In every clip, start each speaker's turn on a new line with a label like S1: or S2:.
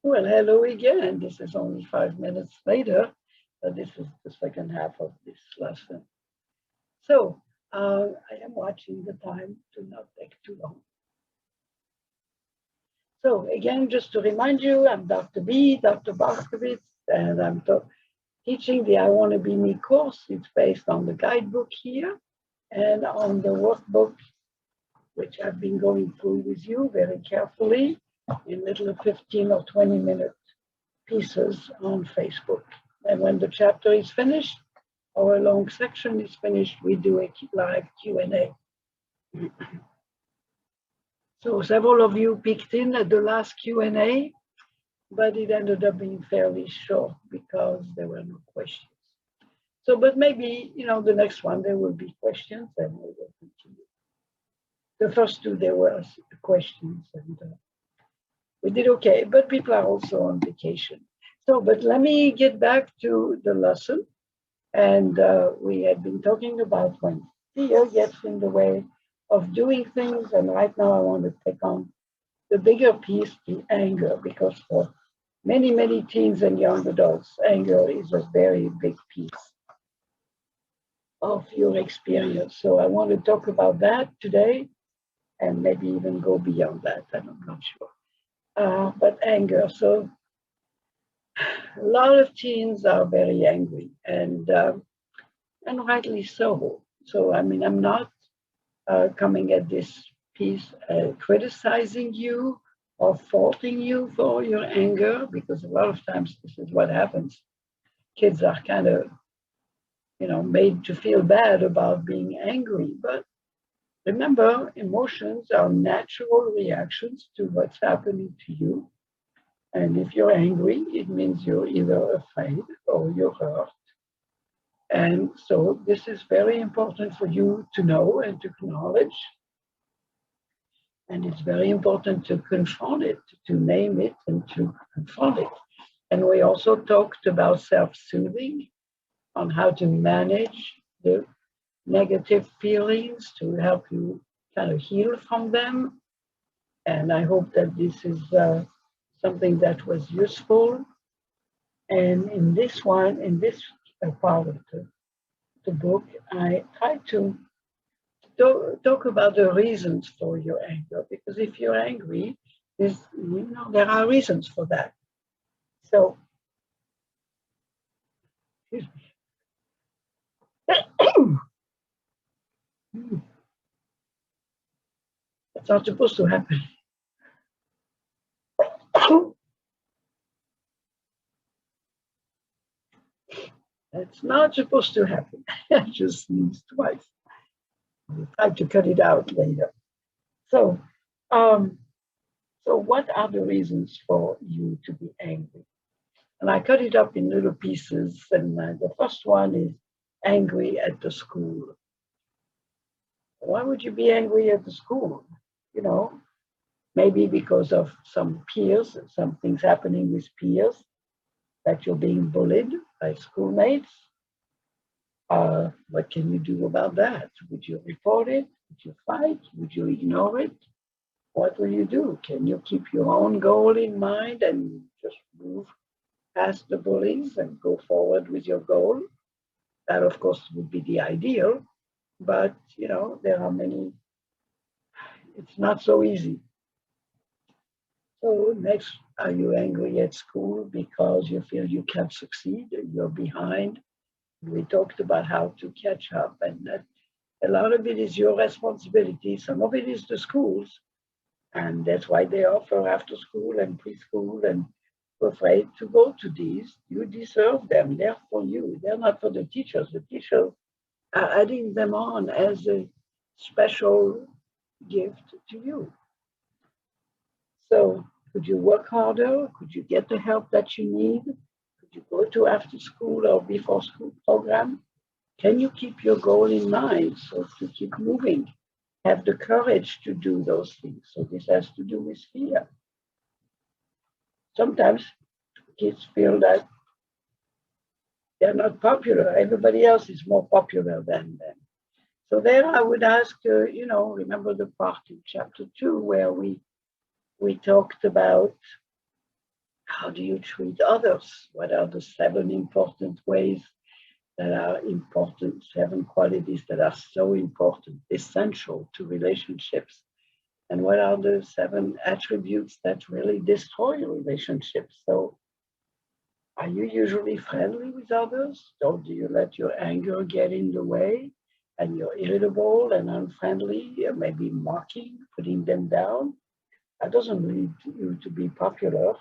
S1: Well, hello again. This is only 5 minutes later. This is the second half of this lesson. So I am watching the time to not take too long. So again, just to remind you, I'm Dr. B, Dr. Boskowitz, and I'm teaching the I Want to Be Me course. It's based on the guidebook here and on the workbook, which I've been going through with you very carefully in little 15 or 20-minute pieces on Facebook. And when the chapter is finished, or a long section is finished, we do a live Q&A. So several of you picked in at the last Q&A, but it ended up being fairly short because there were no questions. So, but maybe, the next one, there will be questions and we will continue. The first two, there were questions and we did okay, but people are also on vacation. So, but let me get back to the lesson. And we had been talking about when fear gets in the way of doing things. And right now I want to take on the bigger piece, the anger, because for many, many teens and young adults, anger is a very big piece of your experience. So I want to talk about that today and maybe even go beyond that. I'm not sure. But anger. So a lot of teens are very angry and rightly so. So, I mean, I'm not coming at this piece criticizing you or faulting you for your anger, because a lot of times this is what happens. Kids are kind of, made to feel bad about being angry. But remember, emotions are natural reactions to what's happening to you. And if you're angry, it means you're either afraid or you're hurt. And so this is very important for you to know and to acknowledge. And it's very important to confront it, to name it and to confront it. And we also talked about self-soothing, on how to manage the negative feelings to help you kind of heal from them. And I hope that this is something that was useful. And in this one, in this part of the book, I try to talk about the reasons for your anger, because if you're angry, there are reasons for that. So, excuse me. That's not supposed to happen. That's not supposed to happen. I just sneezed twice. We'll try to cut it out later. So, um, so what are the reasons for you to be angry? And I cut it up in little pieces. And the first one is angry at the school. Why would you be angry at the school? You know, maybe because of some peers, some things happening with peers, that you're being bullied by schoolmates. What can you do about that? Would you report it? Would you fight? Would you ignore it? What will you do? Can you keep your own goal in mind and just move past the bullies and go forward with your goal? That, of course, would be the ideal, but there are many. It's not so easy. So next, are you angry at school because you feel you can't succeed? You're behind. We talked about how to catch up, and that a lot of it is your responsibility. Some of it is the schools, and that's why they offer after school and preschool, and you're afraid to go to these. You deserve them. They're for you. They're not for the teachers. The teachers are adding them on as a special gift to you. So could you work harder? Could you get the help that you need? Could you go to after school or before school program? Can you keep your goal in mind so to keep moving? Have the courage to do those things. So this has to do with fear. Sometimes kids feel that they're not popular. Everybody else is more popular than them. So there I would ask, remember the part in chapter 2 where we talked about How do you treat others? What are the 7 important ways that are important, 7 qualities that are so important, essential to relationships? And what are the 7 attributes that really destroy relationships? So, are you usually friendly with others? Or do you let your anger get in the way and you're irritable and unfriendly, or maybe mocking, putting them down? That doesn't lead you to be popular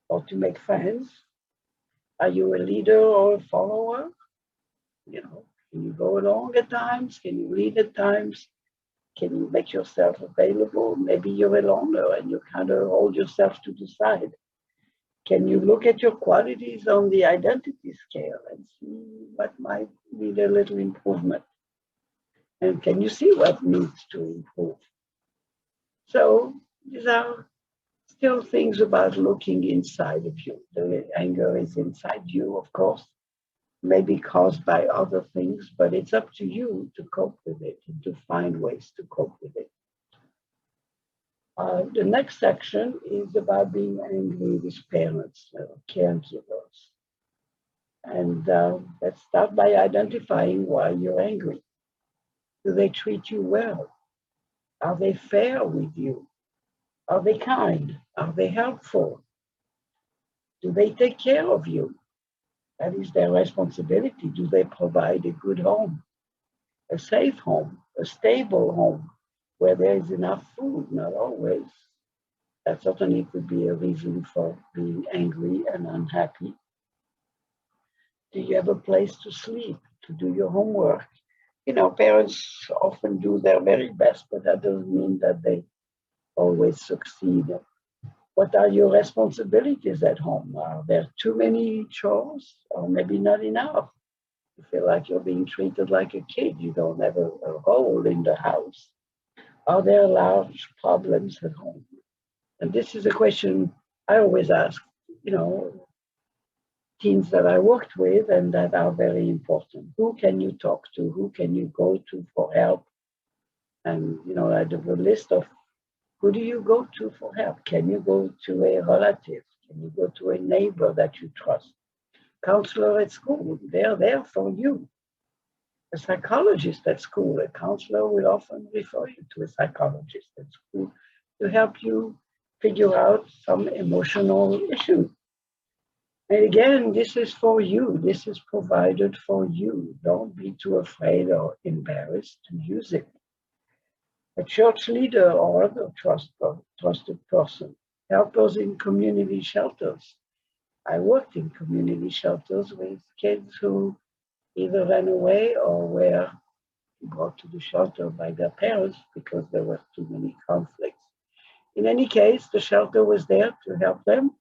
S1: or to make friends. Are you a leader or a follower? Can you go along at times? Can you lead at times? Can you make yourself available? Maybe you're a loner and you kind of hold yourself to the side. Can you look at your qualities on the identity scale and see what might need a little improvement? And can you see what needs to improve? So these are still things about looking inside of you. The anger is inside you, of course, maybe caused by other things, but it's up to you to cope with it and to find ways to cope with it. The next section is about being angry with parents, caregivers. And let's start by identifying why you're angry. Do they treat you well? Are they fair with you? Are they kind? Are they helpful? Do they take care of you? That is their responsibility. Do they provide a good home, a safe home, a stable home where there is enough food? Not always. That certainly could be a reason for being angry and unhappy. Do you have a place to sleep, to do your homework? Parents often do their very best, but that doesn't mean that they always succeed. What are your responsibilities at home? Are there too many chores or maybe not enough? You feel like you're being treated like a kid. You don't have a role in the house. Are there large problems at home? And this is a question I always ask, teens that I worked with and that are very important. Who can you talk to? Who can you go to for help? And, I have a list of who do you go to for help? Can you go to a relative? Can you go to a neighbor that you trust? Counselor at school, they're there for you. A psychologist at school, a counselor will often refer you to a psychologist at school to help you figure out some emotional issue. And again, this is for you. This is provided for you. Don't be too afraid or embarrassed to use it. A church leader or other trusted person. Helpers in community shelters. I worked in community shelters with kids who either ran away or were brought to the shelter by their parents because there were too many conflicts. In any case, the shelter was there to help them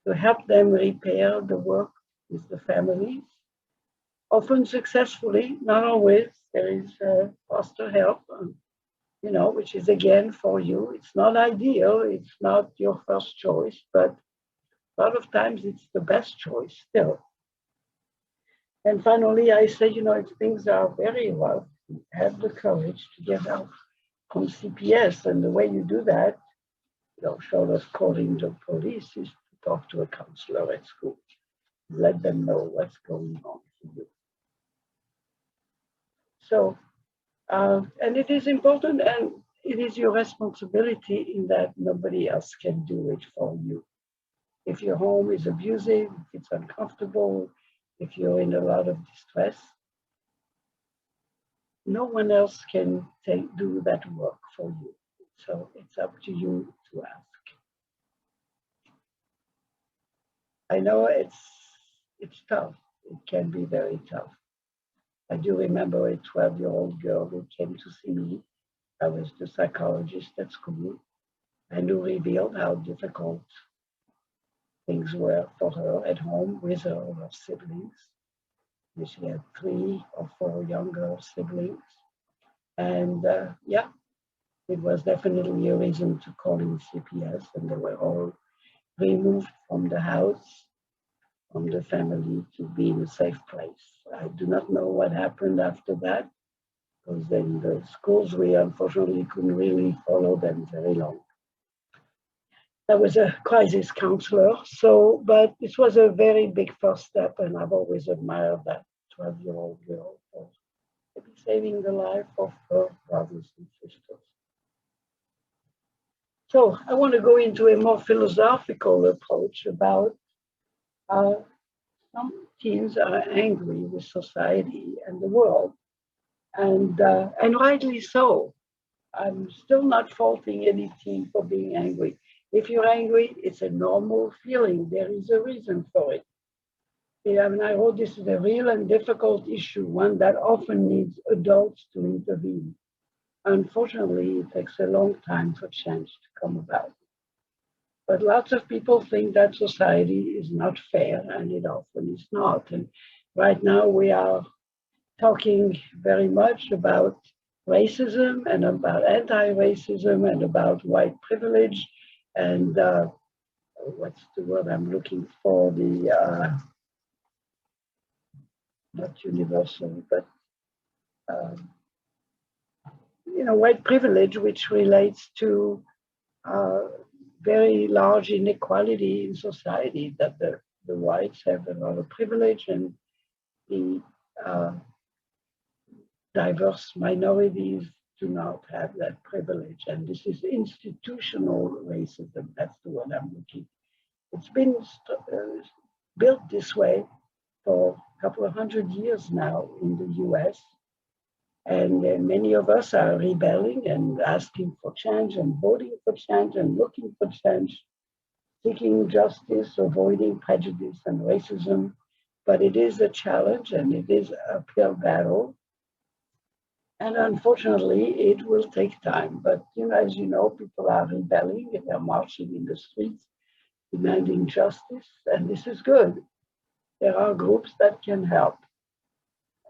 S1: repair the work with the families. Often successfully, not always. There is foster help, which is again for you. It's not ideal, it's not your first choice, but a lot of times it's the best choice still. And finally, I say, if things are very rough, have the courage to get help from CPS. And the way you do that, short of calling the police, is to talk to a counselor at school. Let them know what's going on for you. So, and it is important and it is your responsibility in that nobody else can do it for you. If your home is abusive, if it's uncomfortable, if you're in a lot of distress, no one else can do that work for you. So it's up to you to ask. I know it's tough. It can be very tough. I do remember a 12-year-old girl who came to see me. I was the psychologist at school, and who revealed how difficult things were for her at home with her siblings. She had 3 or 4 younger siblings. And it was definitely a reason to call in CPS, and they were all removed from the house, from the family, to be in a safe place. I do not know what happened after that, because then the schools, we unfortunately couldn't really follow them very long. I was a crisis counselor. So, but it was a very big first step, and I've always admired that 12-year-old girl for maybe saving the life of her brothers and sisters. So I want to go into a more philosophical approach about how some teens are angry with society and the world, and rightly so. I'm still not faulting any teen for being angry. If you're angry, it's a normal feeling. There is a reason for it. Yeah, I mean, I wrote this is a real and difficult issue, one that often needs adults to intervene. Unfortunately, it takes a long time for change to come about. But lots of people think that society is not fair, and it often is not. And right now, we are talking very much about racism and about anti-racism and about white privilege and what's the word I'm looking for? The not universal, but um, white privilege, which relates to uh, very large inequality in society, that the whites have a lot of privilege and the uh, diverse minorities do not have that privilege. And this is institutional racism. That's the word I'm looking. It's been built this way for a couple of 100 years now in the US. And many of us are rebelling and asking for change and voting for change and looking for change, seeking justice, avoiding prejudice and racism. But it is a challenge and it is an uphill battle. And unfortunately, it will take time. But as you know, people are rebelling and they're marching in the streets, demanding justice, and this is good. There are groups that can help.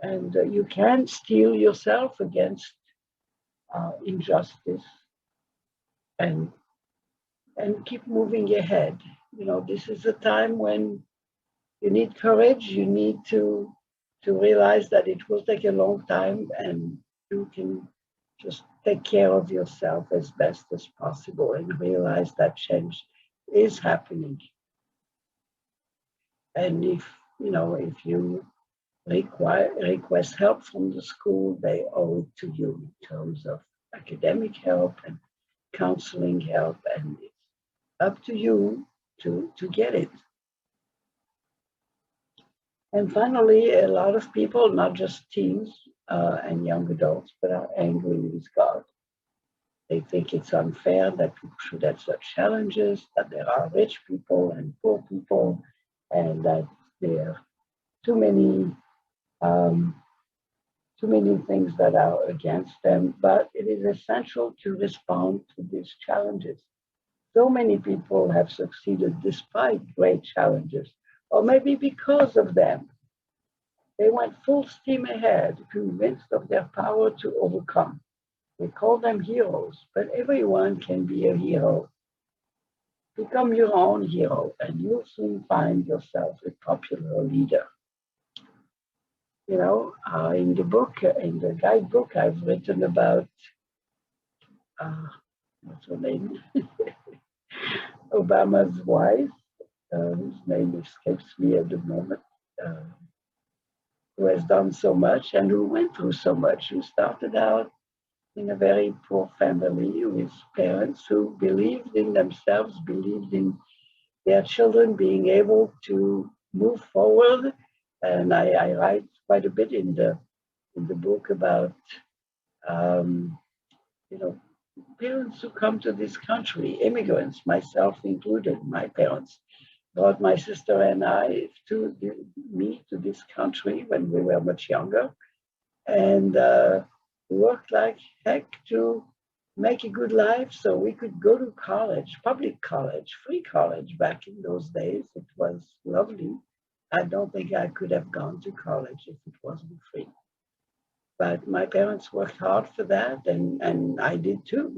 S1: And you can't steel yourself against injustice and keep moving ahead. This is a time when you need courage. You need to realize that it will take a long time, and you can just take care of yourself as best as possible and realize that change is happening. And if you request help from the school, they owe it to you in terms of academic help and counseling help, and it's up to you to get it. And finally, a lot of people, not just teens and young adults, but are angry with God. They think it's unfair that people should have such challenges, that there are rich people and poor people, and that there are too many things that are against them. But it is essential to respond to these challenges. So many people have succeeded despite great challenges, or maybe because of them. They went full steam ahead, convinced of their power to overcome. We call them heroes, but everyone can be a hero. Become your own hero, and you'll soon find yourself a popular leader. In the book, in the guidebook, I've written about, what's her name? Obama's wife, whose name escapes me at the moment, who has done so much and who went through so much, who started out in a very poor family with parents who believed in themselves, believed in their children being able to move forward. And I write quite a bit in the book about parents who come to this country, immigrants, myself included. My parents brought my sister and I to this country when we were much younger, and worked like heck to make a good life so we could go to college, public college, free college. Back in those days, it was lovely. I don't think I could have gone to college if it wasn't free. But my parents worked hard for that, and I did too.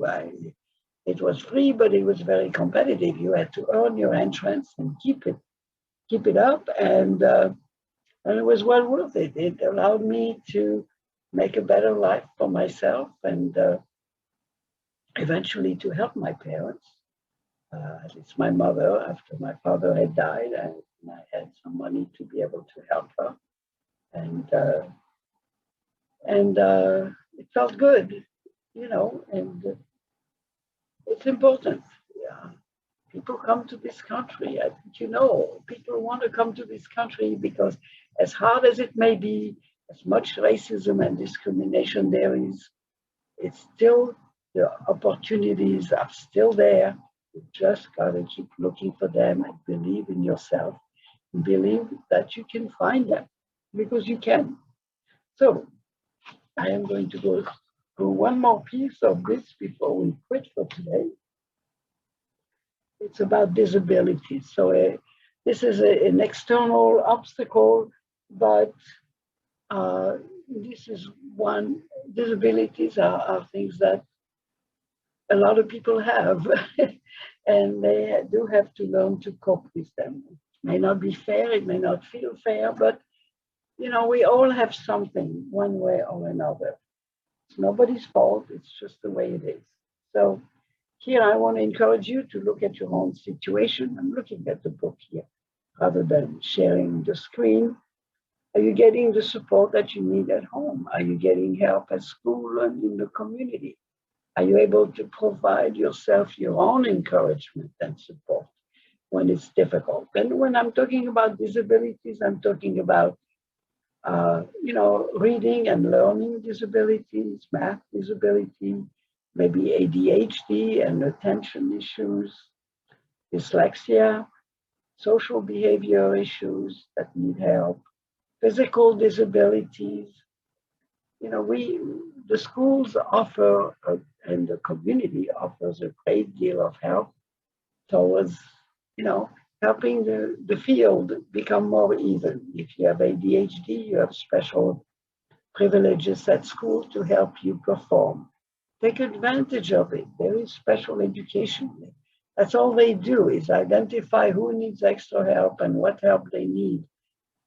S1: It was free, but it was very competitive. You had to earn your entrance and keep it up, and it was well worth it. It allowed me to make a better life for myself and eventually to help my parents. at least my mother, after my father had died, and I had some money to be able to help her. And it felt good, and it's important. Yeah. People come to this country. I think people want to come to this country because, as hard as it may be, as much racism and discrimination there is, it's still, the opportunities are still there. You just got to keep looking for them and believe in yourself and believe that you can find them, because you can. So I am going to go through one more piece of this before we quit for today. It's about disabilities. So this is an external obstacle, but this is one. Disabilities are things that a lot of people have, and they do have to learn to cope with them. It may not be fair, it may not feel fair, but we all have something one way or another. It's nobody's fault, it's just the way it is. So here I want to encourage you to look at your own situation. I'm looking at the book here rather than sharing the screen. Are you getting the support that you need at home? Are you getting help at school and in the community? Are you able to provide yourself your own encouragement and support when it's difficult? And when I'm talking about disabilities, I'm talking about reading and learning disabilities, math disability, maybe ADHD and attention issues, dyslexia, social behavior issues that need help, physical disabilities. The schools offer, and the community offers a great deal of help towards, helping the field become more even. If you have ADHD, you have special privileges at school to help you perform. Take advantage of it. There is special education. That's all they do, is identify who needs extra help and what help they need,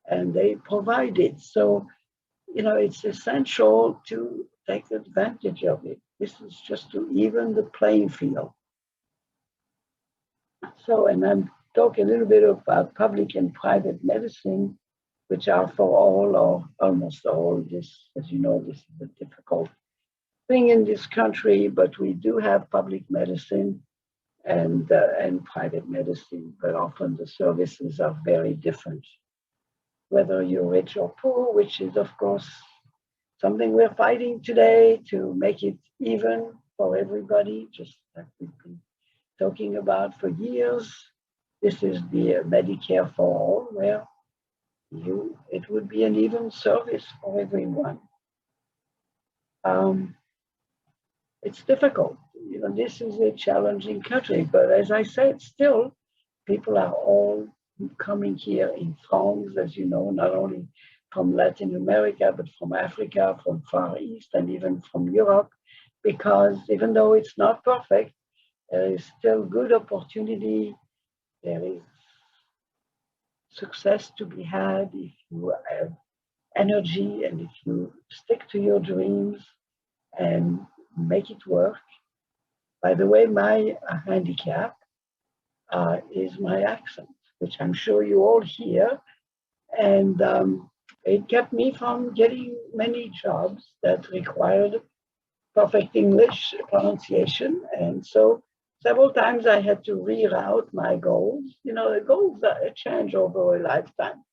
S1: and they provide it. So, it's essential to take advantage of it. This is just to even the playing field. So, and I'm talking a little bit about public and private medicine, which are for all or almost all. This, as you know, this is a difficult thing in this country, but we do have public medicine and private medicine, but often the services are very different. Whether you're rich or poor, which is, of course, something we're fighting today to make it even for everybody, just like we've been talking about for years. This is the Medicare for all, where it would be an even service for everyone. It's difficult. This is a challenging country, but as I said, still, people are all coming here in throngs, as you know, not only from Latin America, but from Africa, from Far East, and even from Europe, because even though it's not perfect, there is still good opportunity. There is success to be had if you have energy and if you stick to your dreams and make it work. By the way, my handicap is my accent, which I'm sure you all hear. And it kept me from getting many jobs that required perfect English pronunciation. And so several times I had to reroute my goals. The goals change over a lifetime.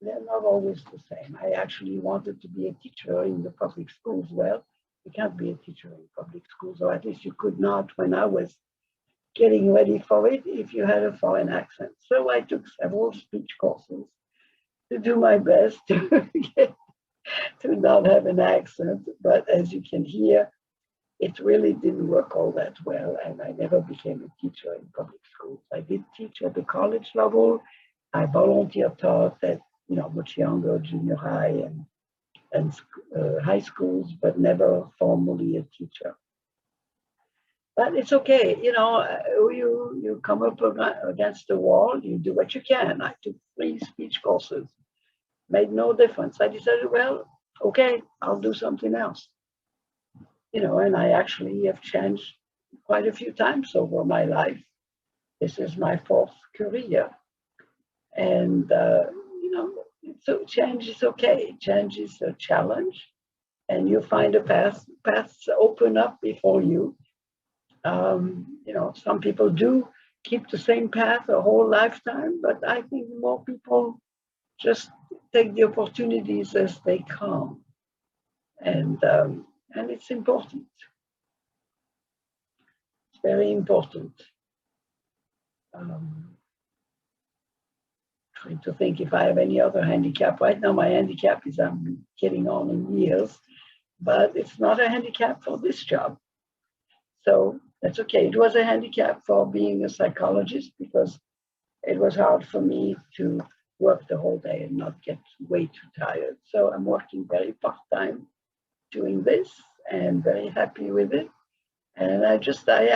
S1: They're not always the same. I actually wanted to be a teacher in the public schools. Well, you can't be a teacher in public schools, or at least you could not when I was getting ready for it if you had a foreign accent. So I took several speech courses to do my best to not have an accent. But as you can hear, it really didn't work all that well, and I never became a teacher in public schools. I did teach at the college level. I volunteer taught at much younger junior high and high schools, but never formally a teacher. But it's okay, you come up against the wall, you do what you can. I took 3 speech courses, made no difference. I decided, well, okay, I'll do something else. And I actually have changed quite a few times over my life. This is my fourth career. And, so change is okay. Change is a challenge. And you find a path. Paths open up before you. Some people do keep the same path a whole lifetime, but I think more people just take the opportunities as they come, and it's important. It's very important. Trying to think if I have any other handicap. Right now, my handicap is I'm getting on in years, but it's not a handicap for this job. So that's okay. It was a handicap for being a psychologist because it was hard for me to work the whole day and not get way too tired. So I'm working very part-time doing this and very happy with it. And I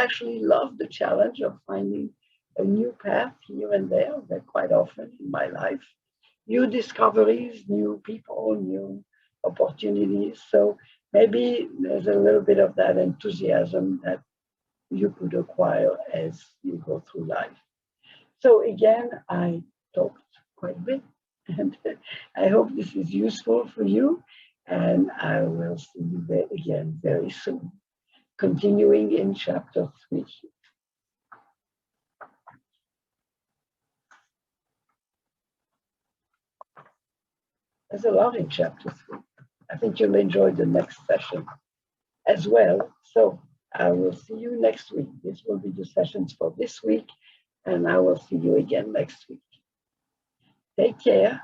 S1: actually love the challenge of finding a new path here and there, quite often in my life. New discoveries, new people, new opportunities. So maybe there's a little bit of that enthusiasm that you could acquire as you go through life. So again, I talked quite a bit, and I hope this is useful for you, and I will see you again very soon, continuing in chapter 3. There's a lot in chapter 3. I think you'll enjoy the next session as well. So I will see you next week. This will be the sessions for this week, and I will see you again next week. Take care.